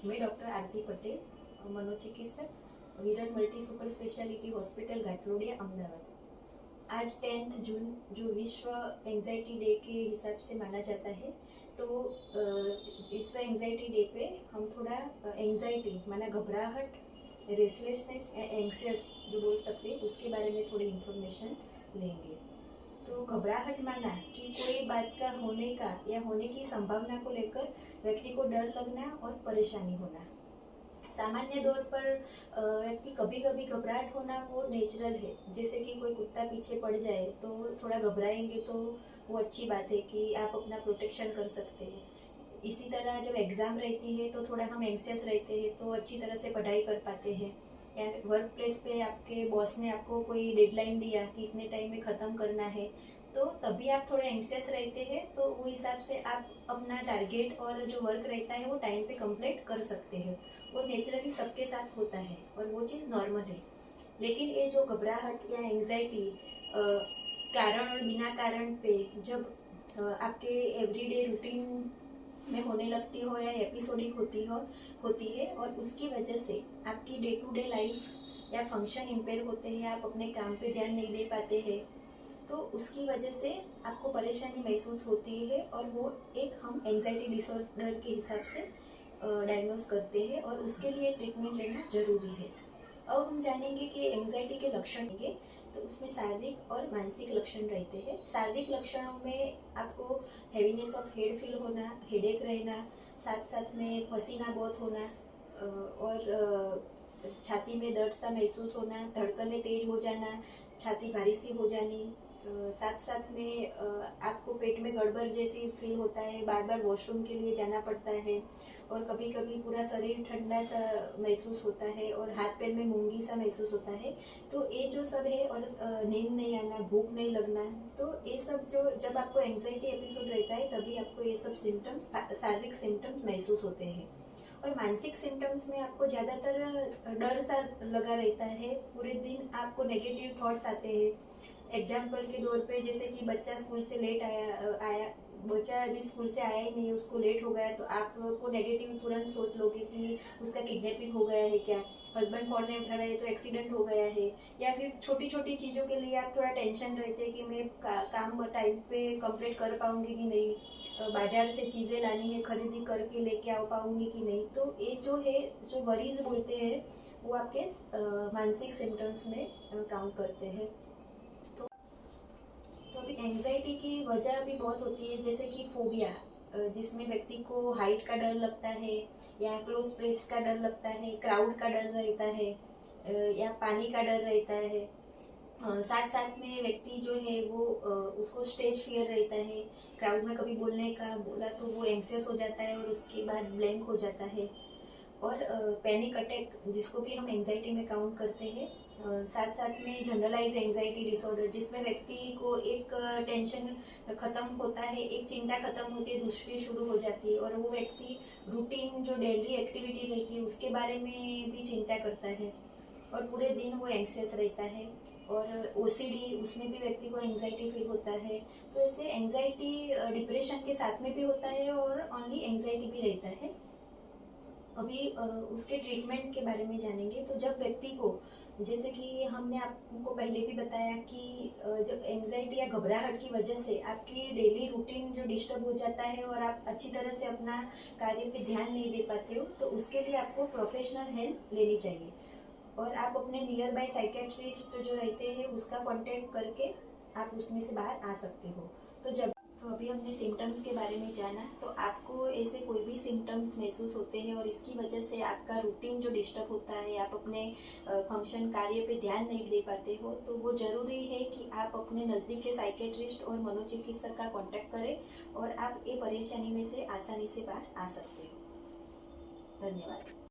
मैं डॉक्टर आरती पटेल, मनोचिकित्सक, विरल multi super speciality hospital Ghatlodia Ahmedabad. आज 10 जून जो विश्व एंजाइटी डे के हिसाब से माना जाता है, तो विश्व एंजाइटी डे पे हम थोड़ा एंजाइटी माना घबराहट, रेस्टलेसनेस, एंग्सियस जो बोल सकते हैं उसके बारे में थोड़ी इन्फॉर्मेशन लेंगे। तो घबराहट माना कि कोई बात का होने का या होने की संभावना को लेकर व्यक्ति को डर लगना और परेशानी होना। सामान्य तौर पर व्यक्ति कभी कभी घबराहट होना वो नेचुरल है। जैसे कि कोई कुत्ता पीछे पड़ जाए तो थोड़ा घबराएंगे तो वो अच्छी बात है कि आप अपना प्रोटेक्शन कर सकते हैं। इसी तरह जब एग्ज़ाम रहती है तो थोड़ा हम एंग्सियस रहते हैं तो अच्छी तरह से पढ़ाई कर पाते हैं। या वर्क प्लेस पे आपके बॉस ने आपको कोई डेडलाइन दिया कि इतने टाइम में ख़त्म करना है, तो तभी आप थोड़े एंग्सियस रहते हैं, तो वो हिसाब से आप अपना टारगेट और जो वर्क रहता है वो टाइम पे कंप्लीट कर सकते हैं। वो नेचुरली सबके साथ होता है और वो चीज़ नॉर्मल है। लेकिन ये जो घबराहट या एंग्जाइटी कारण और बिना कारण पे जब आपके एवरीडे रूटीन में होने लगती हो या एपिसोडिक होती है और उसकी वजह से आपकी डे टू डे लाइफ या फंक्शन इम्पेयर होते हैं, आप अपने काम पे ध्यान नहीं दे पाते हैं, तो उसकी वजह से आपको परेशानी महसूस होती है और वो एक हम एंजाइटी डिसऑर्डर के हिसाब से डायग्नोज करते हैं और उसके लिए ट्रीटमेंट लेना जरूरी है। अब हम जानेंगे कि एंजाइटी के लक्षण होंगे, तो उसमें शारीरिक और मानसिक लक्षण रहते हैं। शारीरिक लक्षणों में आपको हैवीनेस ऑफ हेड फील होना, हेडेक रहना, साथ साथ में पसीना बहुत होना और छाती में दर्द सा महसूस होना, धड़कनें तेज हो जाना, छाती भारी सी हो जानी, साथ साथ में आपको पेट में गड़बड़ जैसी फील होता है, बार बार वॉशरूम के लिए जाना पड़ता है और कभी कभी पूरा शरीर ठंडा सा महसूस होता है और हाथ पैर में मूंगी सा महसूस होता है। तो ये जो सब है, और नींद नहीं आना, भूख नहीं लगना, तो ये सब जो जब आपको एंजाइटी एपिसोड रहता है तभी आपको ये सब सिम्टम्स, शारीरिक सिम्टम्स महसूस होते हैं। और मानसिक सिम्टम्स में आपको ज़्यादातर डर सा लगा रहता है, पूरे दिन आपको नेगेटिव थॉट्स आते हैं। एग्जाम्पल के तौर पे जैसे कि बच्चा स्कूल से लेट आया, बच्चा अभी स्कूल से आया ही नहीं, उसको लेट हो गया, तो आपको नेगेटिव तुरंत सोच लोगे कि उसका किडनैपिंग हो गया है क्या, हस्बैंड फोन नहीं उठा रहा है तो एक्सीडेंट हो गया है, या फिर छोटी छोटी चीज़ों के लिए आप थोड़ा टेंशन रहते हैं कि मैं काम टाइम पे कंप्लीट कर पाऊंगी कि नहीं, बाजार से चीज़ें लानी है, खरीदी करके लेके आ पाऊंगी कि नहीं। तो ये जो है, जो वरीज बोलते हैं, वो आपके मानसिक सिम्टम्स में काउंट करते हैं। तो अभी एंजाइटी की वजह भी बहुत होती है, जैसे कि फोबिया, जिसमें व्यक्ति को हाइट का डर लगता है या क्लोज प्लेस का डर लगता है, क्राउड का डर रहता है, या पानी का डर रहता है। साथ साथ में व्यक्ति जो है वो उसको स्टेज फियर रहता है, क्राउड में कभी बोलने का बोला तो वो एंग्सियस हो जाता है और उसके बाद ब्लैंक हो जाता है। और पैनिक अटैक, जिसको भी हम एंजाइटी में काउंट करते हैं। साथ साथ में जनरलाइज एंजाइटी डिसऑर्डर, जिसमें व्यक्ति को एक टेंशन खत्म होता है, एक चिंता खत्म होती है, दूसरी शुरू हो जाती है और वो व्यक्ति रूटीन जो डेली एक्टिविटी रहती है उसके बारे में भी चिंता करता है और पूरे दिन वो एंग्सियस रहता है। और ओसीडी, उसमें भी व्यक्ति को एंजाइटी फील होता है। तो ऐसे एंजाइटी डिप्रेशन के साथ में भी होता है और ओनली एंजाइटी भी रहता है। अभी उसके ट्रीटमेंट के बारे में जानेंगे। तो जब व्यक्ति को, जैसे कि हमने आपको पहले भी बताया कि जब एंजाइटी या घबराहट की वजह से आपकी डेली रूटीन जो डिस्टर्ब हो जाता है और आप अच्छी तरह से अपना कार्य पे ध्यान नहीं दे पाते हो, तो उसके लिए आपको प्रोफेशनल हेल्प लेनी चाहिए और आप अपने नियर बाय साइकेट्रिस्ट जो रहते हैं उसका कॉन्टेक्ट करके आप उसमें से बाहर आ सकते हो। तो अभी हमने सिम्टम्स के बारे में जाना। तो आपको ऐसे कोई भी सिम्टम्स महसूस होते हैं और इसकी वजह से आपका रूटीन जो डिस्टर्ब होता है, आप अपने फंक्शन कार्य पे ध्यान नहीं दे पाते हो, तो वो ज़रूरी है कि आप अपने नज़दीक के साइकेट्रिस्ट और मनोचिकित्सक का कॉन्टैक्ट करें और आप ये परेशानी में से आसानी से बाहर आ सकते हो। धन्यवाद।